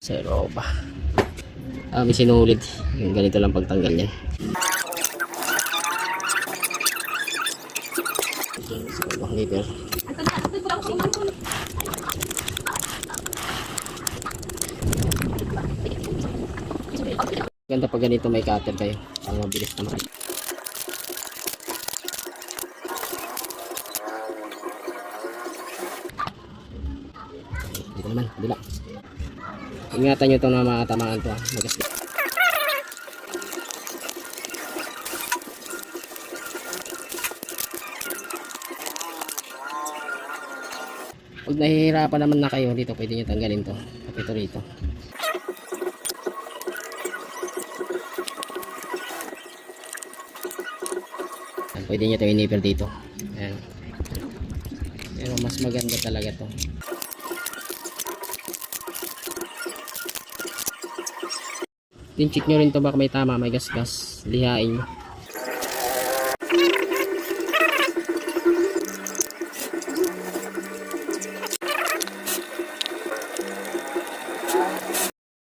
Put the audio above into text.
Zero pa. May sinulid. Yung ganito lang pagtanggal niya. So, liter. Ganda pag ganito may cutter kayo. Ang mabilis naman. Dito naman, bila. Ingatan nyo ito na makatamaan ito. Magastos. Pag nahihirapan naman na kayo dito, pwede nyo tanggalin to. Kapito rito. Pwede nyo ito inipil dito. Ayan. Pero mas maganda talaga to. Check nyo rin to baka may tama, may gas-gas. Lihain nyo.